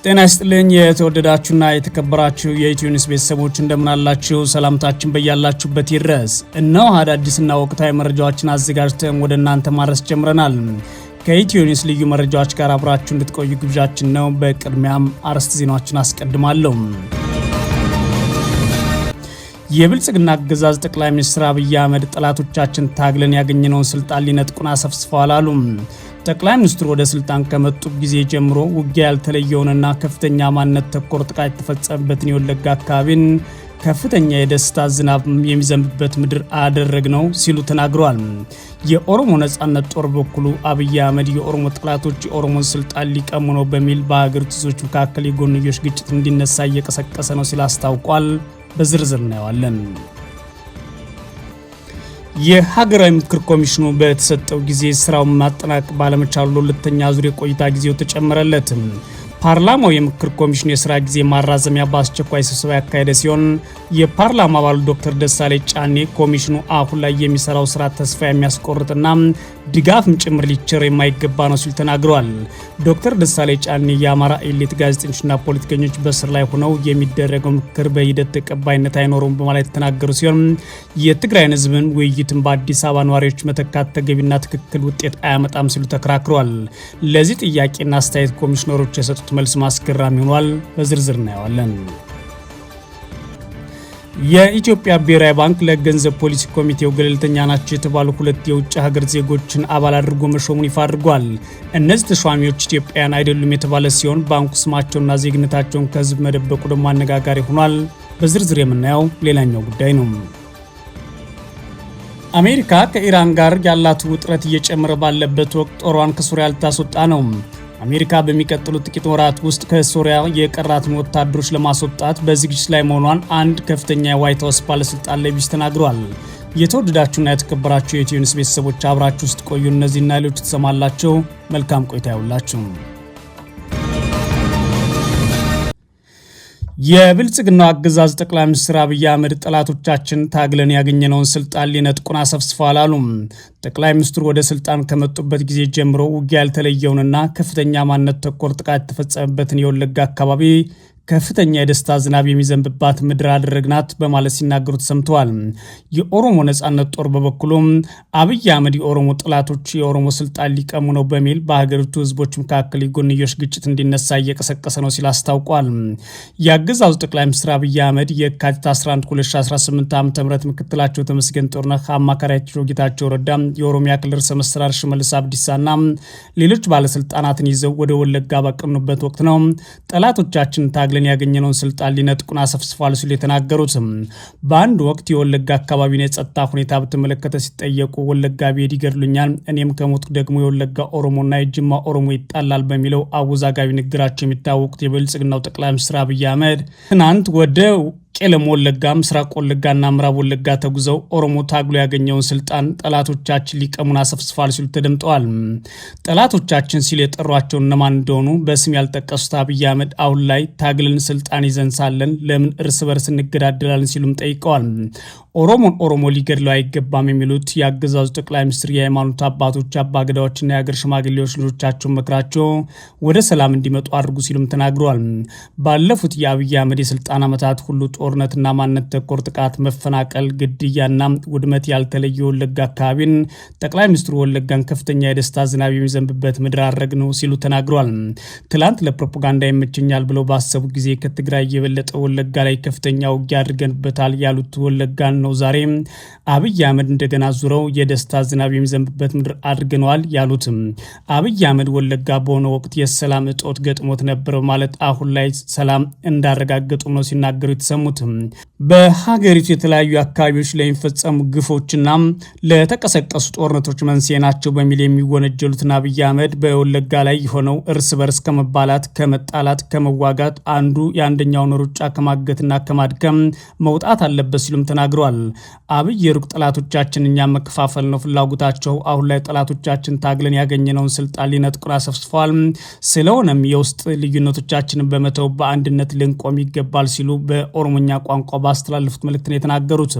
ጤና ይስጥልኝ የተወደዳችሁና የተከበራችሁ የኢትዮ ኒውስ ቤተሰቦች እንደምን አላችሁ? ሰላምታችን በያላችሁበት ይድረስ። እነሆ አዳዲስና ወቅታዊ መረጃዎችን አዘጋጅተን ወደ እናንተ ማድረስ ጀምረናል። ከኢትዮ ኒውስ ልዩ መረጃዎች ጋር አብራችሁ እንድትቆዩ ግብዣችን ነው። በቅድሚያም አርዕስተ ዜናዎችን አስቀድማለሁ። የብልጽግና አገዛዝ ጠቅላይ ሚኒስትር አብይ አህመድ ጠላቶቻችን ታግለን ያገኘነውን ስልጣን ሊነጥቁን አሰፍስፈዋል አሉ። ጠቅላይ ሚኒስትሩ ወደ ስልጣን ከመጡ ጊዜ ጀምሮ ውጊያ ያልተለየውንና ከፍተኛ ማንነት ተኮር ጥቃት የተፈጸመበትን የወለጋ አካባቢን ከፍተኛ የደስታ ዝናብ የሚዘንብበት ምድር አደረግነው ሲሉ ተናግረዋል። የኦሮሞ ነጻነት ጦር በኩሉ አብይ አህመድ የኦሮሞ ጠላቶች የኦሮሞን ስልጣን ሊቀሙ ነው በሚል በሀገሪቱ ሕዝቦች መካከል የጎንዮሽ ግጭት እንዲነሳ እየቀሰቀሰ ነው ሲል አስታውቋል። በዝርዝር እናየዋለን። የሀገራዊ ምክክር ኮሚሽኑ በተሰጠው ጊዜ ስራውን ማጠናቀቅ ባለመቻሉ ለሁለተኛ ዙር የቆይታ ጊዜው ተጨመረለት። ፓርላማው የምክክር ኮሚሽኑ የስራ ጊዜ ማራዘሚያ በአስቸኳይ ስብሰባ ያካሄደ ሲሆን የፓርላማ አባሉ ዶክተር ደሳለኝ ጫኔ ኮሚሽኑ አሁን ላይ የሚሰራው ስራ ተስፋ የሚያስቆርጥና ድጋፍም ጭምር ሊቸር የማይገባ ነው ሲሉ ተናግረዋል። ዶክተር ደሳለኝ ጫኔ የአማራ ኤሊት ጋዜጠኞችና ፖለቲከኞች በስር ላይ ሆነው የሚደረገው ምክክር በሂደት ተቀባይነት አይኖረውም በማለት የተናገሩ ሲሆን የትግራይን ህዝብን ውይይትን በአዲስ አበባ ነዋሪዎች መተካት ተገቢና ትክክል ውጤት አያመጣም ሲሉ ተከራክረዋል። ለዚህ ጥያቄና አስተያየት ኮሚሽነሮች የሰጡት መልስ ማስገራሚ ሆኗል። በዝርዝር እናየዋለን። የኢትዮጵያ ብሔራዊ ባንክ ለገንዘብ ፖሊሲ ኮሚቴው ገለልተኛ ናቸው የተባሉ ሁለት የውጭ ሀገር ዜጎችን አባል አድርጎ መሾሙን ይፋ አድርጓል። እነዚህ ተሿሚዎች ኢትዮጵያውያን አይደሉም የተባለ ሲሆን ባንኩ ስማቸውና ዜግነታቸውን ከህዝብ መደበቁ ደግሞ አነጋጋሪ ሆኗል። በዝርዝር የምናየው ሌላኛው ጉዳይ ነው። አሜሪካ ከኢራን ጋር ያላት ውጥረት እየጨመረ ባለበት ወቅት ጦሯን ከሶሪያ ልታስወጣ ነው። አሜሪካ በሚቀጥሉት ጥቂት ወራት ውስጥ ከሶሪያ የቀራትን ወታደሮች ለማስወጣት በዝግጅት ላይ መሆኗን አንድ ከፍተኛ የዋይት ሀውስ ባለስልጣን ለቢቢሲ ተናግረዋል። የተወደዳችሁና የተከበራችሁ የኢትዮ ኒውስ ቤተሰቦች አብራችሁ ውስጥ ቆዩ። እነዚህና ሌሎች ተሰማላችሁ። መልካም ቆይታ ይሁንላችሁ። የብልጽግናው አገዛዝ ጠቅላይ ሚኒስትር አብይ አህመድ ጠላቶቻችን ታግለን ያገኘነውን ስልጣን ሊነጥቁን አሰፍስፈዋል አሉ። ጠቅላይ ሚኒስትሩ ወደ ስልጣን ከመጡበት ጊዜ ጀምሮ ውጊያ ያልተለየውንና ከፍተኛ ማንነት ተኮር ጥቃት የተፈጸመበትን የወለጋ አካባቢ ከፍተኛ የደስታ ዝናብ የሚዘንብባት ምድር አደረግናት በማለት ሲናገሩ ተሰምተዋል። የኦሮሞ ነጻነት ጦር በበኩሉም አብይ አህመድ የኦሮሞ ጠላቶች የኦሮሞ ስልጣን ሊቀሙ ነው በሚል በሀገሪቱ ህዝቦች መካከል የጎንዮሽ ግጭት እንዲነሳ እየቀሰቀሰ ነው ሲል አስታውቋል። የአገዛዙ ጠቅላይ ሚኒስትር አብይ አህመድ የካቲት 11 2018 ዓ.ም ምክትላቸው ተመስገን ጥሩነህ፣ አማካሪያቸው ጌታቸው ረዳ፣ የኦሮሚያ ክልል ርዕሰ መስተዳድር ሽመልስ አብዲሳና ሌሎች ባለስልጣናትን ይዘው ወደ ወለጋ ባቀኑበት ወቅት ነው ጠላቶቻችን ለን ያገኘነውን ስልጣን ሊነጥቁን አሰፍስፈዋል ሲሉ የተናገሩት። በአንድ ወቅት የወለጋ አካባቢን የጸጥታ ሁኔታ በተመለከተ ሲጠየቁ ወለጋ ብሄድ ይገድሉኛል፣ እኔም ከሞቱ ደግሞ የወለጋ ኦሮሞና የጅማ ኦሮሞ ይጣላል በሚለው አወዛጋቢ ንግግራቸው የሚታወቁት የብልጽግናው ጠቅላይ ሚኒስትር አብይ አህመድ ትናንት ወደ ቄለም ወለጋ፣ ምስራቅ ወለጋና ምዕራብ ወለጋ ተጉዘው ኦሮሞ ታግሎ ያገኘውን ስልጣን ጠላቶቻችን ሊቀሙን አሰፍስፈዋል ሲሉ ተደምጠዋል። ጠላቶቻችን ሲል የጠሯቸው እነማን እንደሆኑ በስም ያልጠቀሱት አብይ አህመድ አሁን ላይ ታግልን ስልጣን ይዘን ሳለን ለምን እርስ በርስ እንገዳደላለን ሲሉም ጠይቀዋል። ኦሮሞን ኦሮሞ ሊገድለው አይገባም የሚሉት የአገዛዙ ጠቅላይ ሚኒስትር የሃይማኖት አባቶች፣ አባገዳዎችና የሀገር ሽማግሌዎች ልጆቻቸውን መክራቸው ወደ ሰላም እንዲመጡ አድርጉ ሲሉም ተናግረዋል። ባለፉት የአብይ አህመድ የስልጣን ዓመታት ሁሉ ጦርነትና ማንነት ተኮር ጥቃት፣ መፈናቀል፣ ግድያና ውድመት ያልተለየ ወለጋ አካባቢን ጠቅላይ ሚኒስትሩ ወለጋን ከፍተኛ የደስታ ዝናብ የሚዘንብበት ምድር አደረግነው ሲሉ ተናግረዋል። ትላንት ለፕሮፓጋንዳ ይመቸኛል ብለው ባሰቡ ጊዜ ከትግራይ የበለጠ ወለጋ ላይ ከፍተኛ ውጊያ አድርገንበታል ያሉት ወለጋን ነው ዛሬ አብይ አህመድ እንደገና ዙረው የደስታ ዝናብ የሚዘንብበት ምድር አድርገነዋል ያሉት። አብይ አህመድ ወለጋ በሆነ ወቅት የሰላም እጦት ገጥሞት ነበር ማለት አሁን ላይ ሰላም እንዳረጋገጡ ነው ሲናገሩ የተሰሙት። በሀገሪቱ የተለያዩ አካባቢዎች ላይ የሚፈጸሙ ግፎችና ለተቀሰቀሱ ጦርነቶች መንስኤ ናቸው በሚል የሚወነጀሉትን አብይ አህመድ በወለጋ ላይ ሆነው እርስ በርስ ከመባላት፣ ከመጣላት፣ ከመዋጋት አንዱ የአንደኛውን ሩጫ ከማገትና ከማድከም መውጣት አለበት ሲሉም ተናግረዋል። አብይ የሩቅ ጠላቶቻችን እኛ መከፋፈል ነው ፍላጎታቸው። አሁን ላይ ጠላቶቻችን ታግለን ያገኘነውን ስልጣን ሊነጥቁን አሰፍስፈዋል። ስለሆነም የውስጥ ልዩነቶቻችንን በመተው በአንድነት ልንቆም ይገባል ሲሉ በኦሮሞኛ ቋንቋ ባስተላለፉት መልእክት ነው የተናገሩት።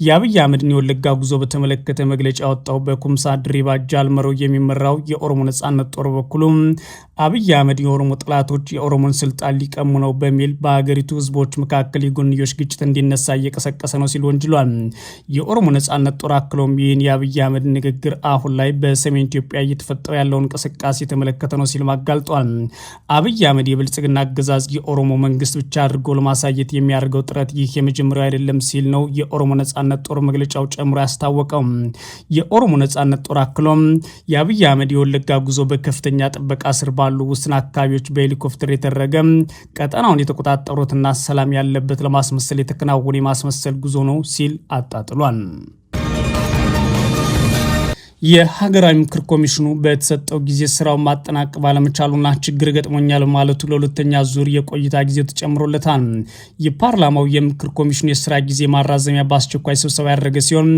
የአብይ አህመድን የወለጋ ጉዞ በተመለከተ መግለጫ ያወጣው በኩምሳ ድሪባ ጃልመሮ የሚመራው የኦሮሞ ነጻነት ጦር በኩሉ አብይ አህመድ የኦሮሞ ጥላቶች የኦሮሞን ስልጣን ሊቀሙ ነው በሚል በሀገሪቱ ህዝቦች መካከል የጎንዮሽ ግጭት እንዲነሳ እየቀሰቀሰ ነው ሲል ወንጅሏል። የኦሮሞ ነጻነት ጦር አክሎም ይህን የአብይ አህመድ ንግግር አሁን ላይ በሰሜን ኢትዮጵያ እየተፈጠረ ያለውን እንቅስቃሴ የተመለከተ ነው ሲል አጋልጧል። አብይ አህመድ የብልጽግና አገዛዝ የኦሮሞ መንግስት ብቻ አድርጎ ለማሳየት የሚያደርገው ጥረት ይህ የመጀመሪያው አይደለም ሲል ነው የኦሮሞ ነጻነት ጦር መግለጫው ጨምሮ ያስታወቀው። የኦሮሞ ነጻነት ጦር አክሎም የአብይ አህመድ የወለጋ ጉዞ በከፍተኛ ጥበቃ ስር ባሉ ውስን አካባቢዎች በሄሊኮፕተር የተደረገ ቀጠናውን የተቆጣጠሩትና ሰላም ያለበት ለማስመሰል የተከናወነ የማስመሰል ጉዞ ነው ሲል አጣጥሏል። የሀገራዊ ምክር ኮሚሽኑ በተሰጠው ጊዜ ስራውን ማጠናቀቅ ባለመቻሉና ችግር ገጥሞኛል ማለቱ ለሁለተኛ ዙር የቆይታ ጊዜ ተጨምሮለታል። የፓርላማው የምክር ኮሚሽኑ የስራ ጊዜ ማራዘሚያ በአስቸኳይ ስብሰባ ያደረገ ሲሆን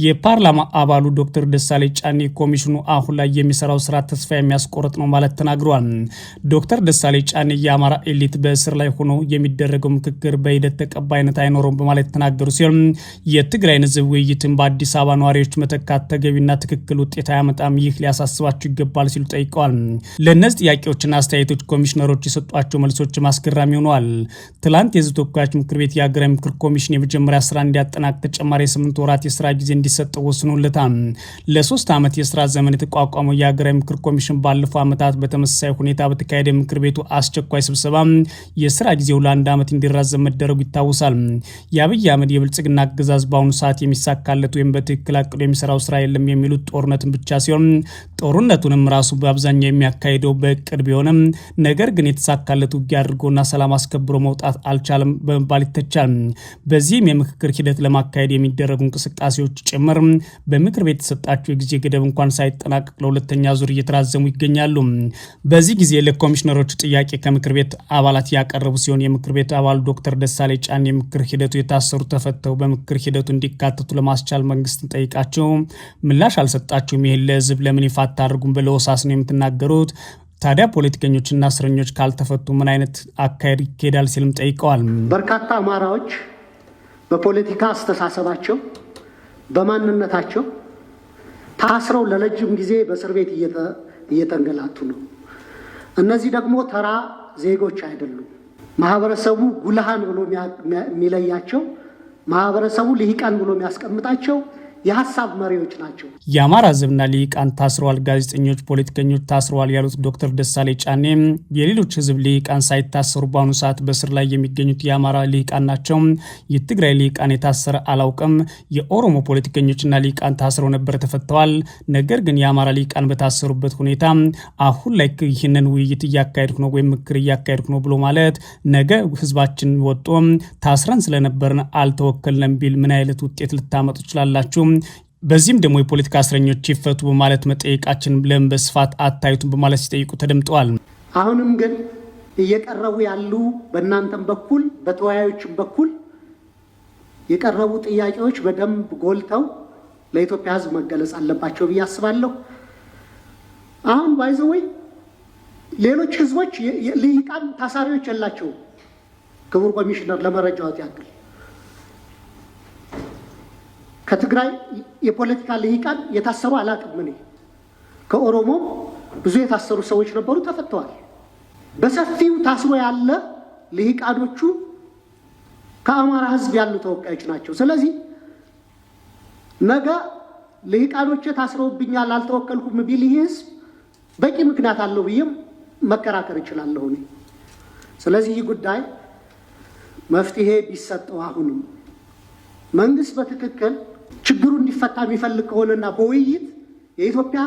የፓርላማ አባሉ ዶክተር ደሳለኝ ጫኔ ኮሚሽኑ አሁን ላይ የሚሰራው ስራ ተስፋ የሚያስቆርጥ ነው ማለት ተናግረዋል። ዶክተር ደሳለኝ ጫኔ የአማራ ኤሊት በእስር ላይ ሆኖ የሚደረገው ምክክር በሂደት ተቀባይነት አይኖረውም በማለት ተናገሩ ሲሆን የትግራይን ህዝብ ውይይትን በአዲስ አበባ ነዋሪዎች መተካት ተገቢና ትክክል ውጤት አያመጣም፣ ይህ ሊያሳስባቸው ይገባል ሲሉ ጠይቀዋል። ለእነዚህ ጥያቄዎችና አስተያየቶች ኮሚሽነሮች የሰጧቸው መልሶች አስገራሚ ሆነዋል። ትላንት የህዝብ ተወካዮች ምክር ቤት የሀገራዊ ምክር ኮሚሽን የመጀመሪያ ስራ እንዲያጠናቅ ተጨማሪ 8 ወራት የስራ ጊዜ እንዲሰጠው ወስኖለታል። ለ3 ዓመት የስራ ዘመን የተቋቋመው የሀገራዊ ምክር ኮሚሽን ባለፈው ዓመታት በተመሳሳይ ሁኔታ በተካሄደ ምክር ቤቱ አስቸኳይ ስብሰባ የስራ ጊዜው ለ1 ዓመት እንዲራዘም መደረጉ ይታወሳል። የአብይ አህመድ የብልጽግና አገዛዝ በአሁኑ ሰዓት የሚሳካለት ወይም በትክክል አቅዶ የሚሰራው ስራ የለም የሚሉት ጦርነትን ብቻ ሲሆን ጦርነቱንም ራሱ በአብዛኛው የሚያካሂደው በእቅድ ቢሆንም ነገር ግን የተሳካለት ውጊያ አድርጎና ሰላም አስከብሮ መውጣት አልቻለም በመባል ይተቻል። በዚህም የምክክር ሂደት ለማካሄድ የሚደረጉ እንቅስቃሴዎች ጭምር በምክር ቤት የተሰጣቸው የጊዜ ገደብ እንኳን ሳይጠናቀቅ ለሁለተኛ ዙር እየተራዘሙ ይገኛሉ። በዚህ ጊዜ ለኮሚሽነሮቹ ጥያቄ ከምክር ቤት አባላት ያቀረቡ ሲሆን የምክር ቤት አባሉ ዶክተር ደሳለኝ ጫኔ የምክር ሂደቱ የታሰሩ ተፈተው በምክር ሂደቱ እንዲካተቱ ለማስቻል መንግስትን ጠይቃቸው ምላሽ አልሰጣችሁም፣ ይህን ለህዝብ ለምን ይፋ አታደርጉም ብለው ወሳስ ነው የምትናገሩት? ታዲያ ፖለቲከኞችና እስረኞች ካልተፈቱ ምን አይነት አካሄድ ይካሄዳል ሲልም ጠይቀዋል። በርካታ አማራዎች በፖለቲካ አስተሳሰባቸው በማንነታቸው ታስረው ለረጅም ጊዜ በእስር ቤት እየተንገላቱ ነው። እነዚህ ደግሞ ተራ ዜጎች አይደሉም። ማህበረሰቡ ጉልሃን ብሎ የሚለያቸው፣ ማህበረሰቡ ልሂቃን ብሎ የሚያስቀምጣቸው የሐሳብ መሪዎች ናቸው። የአማራ ህዝብና ልሂቃን ታስረዋል፣ ጋዜጠኞች፣ ፖለቲከኞች ታስረዋል ያሉት ዶክተር ደሳለኝ ጫኔ የሌሎች ህዝብ ልሂቃን ሳይታሰሩ በአሁኑ ሰዓት በስር ላይ የሚገኙት የአማራ ልሂቃን ናቸው። የትግራይ ልሂቃን የታሰረ አላውቅም። የኦሮሞ ፖለቲከኞችና ልሂቃን ታስረው ነበር ተፈተዋል። ነገር ግን የአማራ ልሂቃን በታሰሩበት ሁኔታ አሁን ላይ ይህንን ውይይት እያካሄድኩ ነው ወይም ምክር እያካሄድኩ ነው ብሎ ማለት ነገ ህዝባችን ወጦ ታስረን ስለነበርን አልተወከልንም ቢል ምን አይነት ውጤት ልታመጡ ትችላላችሁ? በዚህም ደግሞ የፖለቲካ እስረኞች ይፈቱ በማለት መጠየቃችን ለምን በስፋት አታዩቱም በማለት ሲጠይቁ ተደምጠዋል። አሁንም ግን እየቀረቡ ያሉ በእናንተም በኩል በተወያዮችም በኩል የቀረቡ ጥያቄዎች በደንብ ጎልተው ለኢትዮጵያ ህዝብ መገለጽ አለባቸው ብዬ አስባለሁ። አሁን ባይዘወይ ሌሎች ህዝቦች ልሂቃን ታሳሪዎች የላቸውም። ክቡር ኮሚሽነር ለመረጃዎት ያክል ከትግራይ የፖለቲካ ልሂቃን የታሰሩ አላውቅም። እኔ ከኦሮሞም ብዙ የታሰሩ ሰዎች ነበሩ፣ ተፈተዋል። በሰፊው ታስሮ ያለ ልሂቃኖቹ ከአማራ ህዝብ ያሉ ተወካዮች ናቸው። ስለዚህ ነገ ልሂቃኖች ታስረውብኛል አልተወከልኩም ቢል ይህ ህዝብ በቂ ምክንያት አለው ብዬም መከራከር እችላለሁ እኔ። ስለዚህ ይህ ጉዳይ መፍትሄ ቢሰጠው አሁንም መንግስት በትክክል ችግሩ እንዲፈታ የሚፈልግ ከሆነና በውይይት የኢትዮጵያ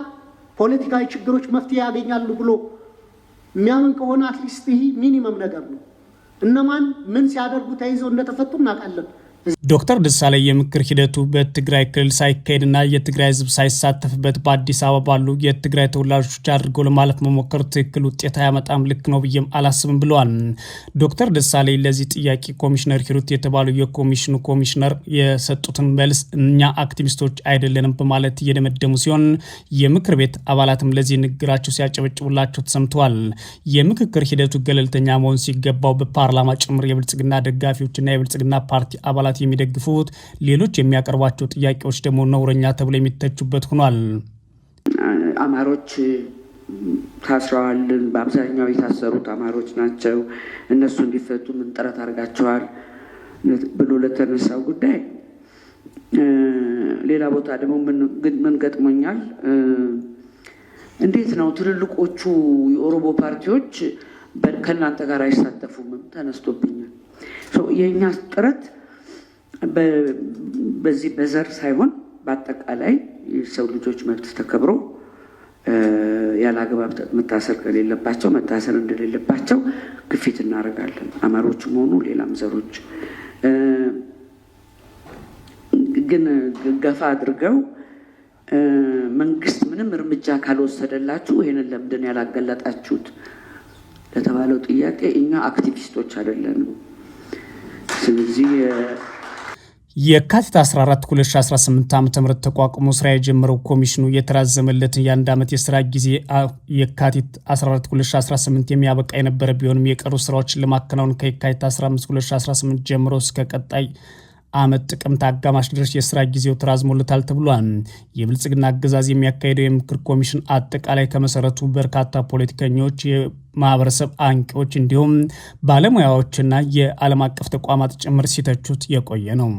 ፖለቲካዊ ችግሮች መፍትሄ ያገኛሉ ብሎ የሚያምን ከሆነ አትሊስት ይህ ሚኒመም ነገር ነው። እነማን ምን ሲያደርጉ ተይዘው እንደተፈቱ እናውቃለን። ዶክተር ደሳለኝ የምክር ሂደቱ በትግራይ ክልል ሳይካሄድና የትግራይ ህዝብ ሳይሳተፍበት በአዲስ አበባ ባሉ የትግራይ ተወላጆች አድርገው ለማለፍ መሞከር ትክክል ውጤት አያመጣም፣ ልክ ነው ብዬም አላስብም ብለዋል። ዶክተር ደሳለኝ ለዚህ ጥያቄ ኮሚሽነር ሂሩት የተባሉ የኮሚሽኑ ኮሚሽነር የሰጡትን መልስ እኛ አክቲቪስቶች አይደለንም በማለት እየደመደሙ ሲሆን የምክር ቤት አባላትም ለዚህ ንግግራቸው ሲያጨበጭቡላቸው ተሰምተዋል። የምክክር ሂደቱ ገለልተኛ መሆን ሲገባው በፓርላማ ጭምር የብልጽግና ደጋፊዎችና የብልጽግና ፓርቲ አባላት የሚደግፉት ሌሎች የሚያቀርቧቸው ጥያቄዎች ደግሞ ነውረኛ ተብሎ የሚተቹበት ሆኗል። አማሮች ታስረዋል። በአብዛኛው የታሰሩት አማሮች ናቸው። እነሱ እንዲፈቱ ምን ጥረት አድርጋቸዋል ብሎ ለተነሳው ጉዳይ ሌላ ቦታ ደግሞ ምን ገጥሞኛል፣ እንዴት ነው ትልልቆቹ የኦሮሞ ፓርቲዎች ከእናንተ ጋር አይሳተፉም ተነስቶብኛል። የእኛ ጥረት በዚህ በዘር ሳይሆን በአጠቃላይ የሰው ልጆች መብት ተከብሮ ያለ አግባብ መታሰር ከሌለባቸው መታሰር እንደሌለባቸው ግፊት እናደርጋለን። አማሮችም ሆኑ ሌላም ዘሮች ግን ገፋ አድርገው መንግስት ምንም እርምጃ ካልወሰደላችሁ ይሄንን ለምንድን ያላገለጣችሁት ለተባለው ጥያቄ እኛ አክቲቪስቶች አይደለንም። ስለዚህ የካቲት 14 2018 ዓ.ም ተቋቁሞ ስራ የጀመረው ኮሚሽኑ የተራዘመለትን የአንድ ዓመት የስራ ጊዜ የካቲት 14 2018 የሚያበቃ የነበረ ቢሆንም የቀሩ ስራዎችን ለማከናወን ከየካቲት 15 2018 ጀምሮ እስከ ቀጣይ ዓመት ጥቅምት አጋማሽ ድረስ የስራ ጊዜው ተራዝሞለታል ተብሏል። የብልጽግና አገዛዝ የሚያካሄደው የምክር ኮሚሽን አጠቃላይ ከመሰረቱ በርካታ ፖለቲከኞች፣ የማህበረሰብ አንቂዎች እንዲሁም ባለሙያዎችና የዓለም አቀፍ ተቋማት ጭምር ሲተቹት የቆየ ነው።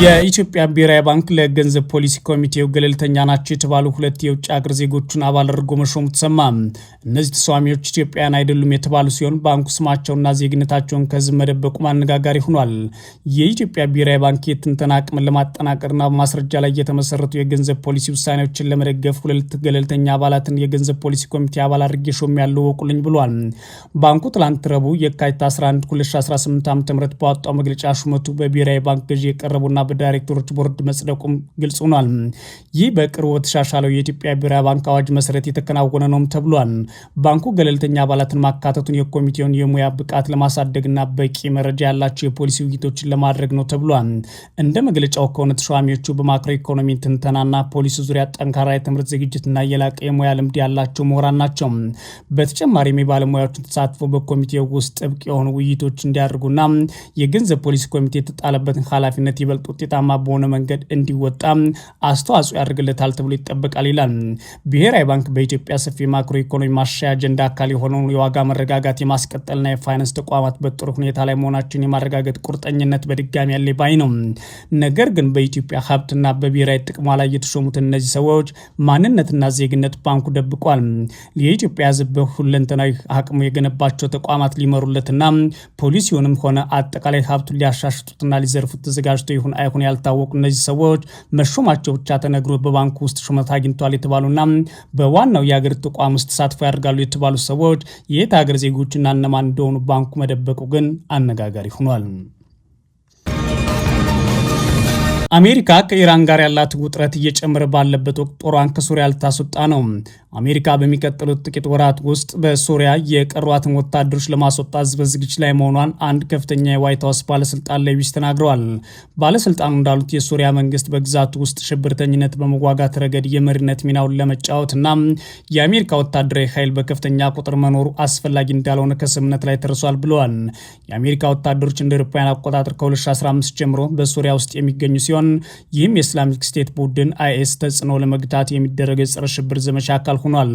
የኢትዮጵያ ብሔራዊ ባንክ ለገንዘብ ፖሊሲ ኮሚቴው ገለልተኛ ናቸው የተባሉ 2 የውጭ ሀገር ዜጎችን አባል አድርጎ መሾሙ ተሰማ። እነዚህ ተሿሚዎች ኢትዮጵያውያን አይደሉም የተባሉ ሲሆን ባንኩ ስማቸውና ዜግነታቸውን ከህዝብ መደበቁ አነጋጋሪ ሆኗል። የኢትዮጵያ ብሔራዊ ባንክ የትንተና አቅምን ለማጠናቀርና በማስረጃ ላይ የተመሰረቱ የገንዘብ ፖሊሲ ውሳኔዎችን ለመደገፍ 2 ገለልተኛ አባላትን የገንዘብ ፖሊሲ ኮሚቴ አባል አድርጌ ሾሜያለሁ ወቁልኝ ብሏል። ባንኩ ትላንት ረቡዕ የካቲት 11 2018 ዓ.ም ባወጣው መግለጫ ሹመቱ በብሔራዊ ባንክ ገዢ የቀረቡና በዳይሬክተሮች ቦርድ መጽደቁም ግልጽ ሆኗል። ይህ በቅርቡ በተሻሻለው የኢትዮጵያ ብሔራዊ ባንክ አዋጅ መሰረት የተከናወነ ነውም ተብሏል። ባንኩ ገለልተኛ አባላትን ማካተቱን የኮሚቴውን የሙያ ብቃት ለማሳደግና በቂ መረጃ ያላቸው የፖሊሲ ውይይቶችን ለማድረግ ነው ተብሏል። እንደ መግለጫው ከሆነ ተሿሚዎቹ በማክሮ ኢኮኖሚ ትንተናና ፖሊሲ ዙሪያ ጠንካራ የትምህርት ዝግጅትና የላቀ የሙያ ልምድ ያላቸው ምሁራን ናቸው። በተጨማሪም የባለሙያዎችን ተሳትፎ በኮሚቴው ውስጥ ጥብቅ የሆኑ ውይይቶች እንዲያደርጉና የገንዘብ ፖሊሲ ኮሚቴ የተጣለበትን ኃላፊነት ይበልጥ ውጤታማ በሆነ መንገድ እንዲወጣ አስተዋጽኦ ያደርግለታል ተብሎ ይጠበቃል ይላል። ብሔራዊ ባንክ በኢትዮጵያ ሰፊ ማክሮ ኢኮኖሚ ማሻሻያ አጀንዳ አካል የሆነውን የዋጋ መረጋጋት የማስቀጠልና የፋይናንስ ተቋማት በጥሩ ሁኔታ ላይ መሆናቸውን የማረጋገጥ ቁርጠኝነት በድጋሚ ያለ ባይ ነው። ነገር ግን በኢትዮጵያ ሀብትና በብሔራዊ ጥቅሟ ላይ የተሾሙት እነዚህ ሰዎች ማንነትና ዜግነት ባንኩ ደብቋል። የኢትዮጵያ ሕዝብ በሁለንተናዊ አቅሙ የገነባቸው ተቋማት ሊመሩለትና ፖሊሲውንም ሆነ አጠቃላይ ሀብቱን ሊያሻሽጡትና ሊዘርፉት ተዘጋጅተው ይሁን አይሁን ያልታወቁ እነዚህ ሰዎች መሾማቸው ብቻ ተነግሮ በባንኩ ውስጥ ሹመት አግኝቷል የተባሉና በዋናው የሀገር ተቋም ውስጥ ተሳትፎ ያደርጋሉ የተባሉ ሰዎች የየት ሀገር ዜጎችና እነማን እንደሆኑ ባንኩ መደበቁ ግን አነጋጋሪ ሆኗል። አሜሪካ ከኢራን ጋር ያላት ውጥረት እየጨመረ ባለበት ወቅት ጦሯን ከሶሪያ ልታስወጣ ነው። አሜሪካ በሚቀጥሉት ጥቂት ወራት ውስጥ በሶሪያ የቀሯትን ወታደሮች ለማስወጣት በዝግጅት ላይ መሆኗን አንድ ከፍተኛ የዋይት ሀውስ ባለስልጣን ለቢቢሲ ተናግረዋል። ባለስልጣኑ እንዳሉት የሶሪያ መንግስት በግዛቱ ውስጥ ሽብርተኝነት በመዋጋት ረገድ የመሪነት ሚናውን ለመጫወትና የአሜሪካ ወታደራዊ ኃይል በከፍተኛ ቁጥር መኖሩ አስፈላጊ እንዳልሆነ ከስምምነት ላይ ተደርሷል ብለዋል። የአሜሪካ ወታደሮች እንደ አውሮፓውያን አቆጣጠር ከ2015 ጀምሮ በሶሪያ ውስጥ የሚገኙ ሲሆን ይህም የእስላሚክ ስቴት ቡድን አይኤስ ተጽዕኖ ለመግታት የሚደረገው የጸረ ሽብር ዘመቻ አካል ሆኗል።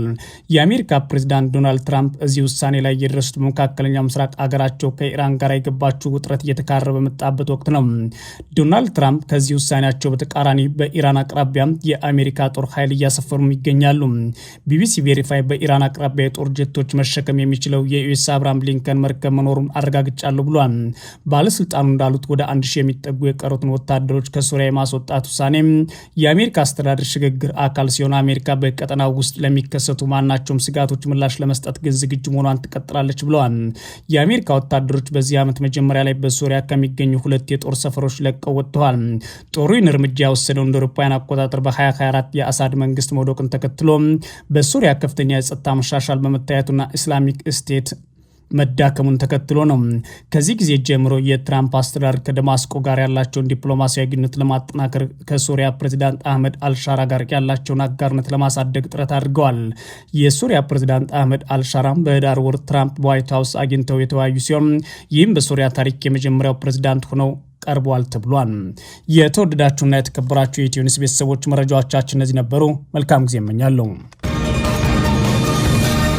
የአሜሪካ ፕሬዝዳንት ዶናልድ ትራምፕ እዚህ ውሳኔ ላይ የደረሱት በመካከለኛው ምስራቅ አገራቸው ከኢራን ጋር የገባችው ውጥረት እየተካረረ በመጣበት ወቅት ነው። ዶናልድ ትራምፕ ከዚህ ውሳኔያቸው በተቃራኒ በኢራን አቅራቢያ የአሜሪካ ጦር ኃይል እያሰፈሩ ይገኛሉ። ቢቢሲ ቬሪፋይ በኢራን አቅራቢያ የጦር ጀቶች መሸከም የሚችለው የዩኤስ አብርሃም ሊንከን መርከብ መኖሩን አረጋግጫለሁ ብሏል። ባለስልጣኑ እንዳሉት ወደ 1000 የሚጠጉ የቀሩትን ወታደሮች ከሶሪያ የማስወጣት ውሳኔ የአሜሪካ አስተዳደር ሽግግር አካል ሲሆን አሜሪካ በቀጠናው ውስጥ ለሚከሰቱ ማናቸውም ስጋቶች ምላሽ ለመስጠት ግን ዝግጁ መሆኗን ትቀጥላለች ብለዋል። የአሜሪካ ወታደሮች በዚህ ዓመት መጀመሪያ ላይ በሶሪያ ከሚገኙ 2 የጦር ሰፈሮች ለቀው ወጥተዋል። ጦሩ ይህን እርምጃ የወሰደው እንደ አውሮፓውያን አቆጣጠር በ2024 የአሳድ መንግስት መውደቅን ተከትሎ በሶሪያ ከፍተኛ የጸጥታ መሻሻል በመታየቱና ኢስላሚክ ስቴት መዳከሙን ተከትሎ ነው። ከዚህ ጊዜ ጀምሮ የትራምፕ አስተዳደር ከደማስቆ ጋር ያላቸውን ዲፕሎማሲያዊ ግንኙነት ለማጠናከር ከሶሪያ ፕሬዚዳንት አህመድ አልሻራ ጋር ያላቸውን አጋርነት ለማሳደግ ጥረት አድርገዋል። የሶሪያ ፕሬዚዳንት አህመድ አልሻራም በህዳር ወር ትራምፕ በዋይት ሀውስ አግኝተው የተወያዩ ሲሆን ይህም በሶሪያ ታሪክ የመጀመሪያው ፕሬዚዳንት ሆነው ቀርቧል ተብሏል። የተወደዳችሁና የተከበራችሁ የኢትዮ ኒውስ ቤተሰቦች መረጃዎቻችን እነዚህ ነበሩ። መልካም ጊዜ እመኛለሁ።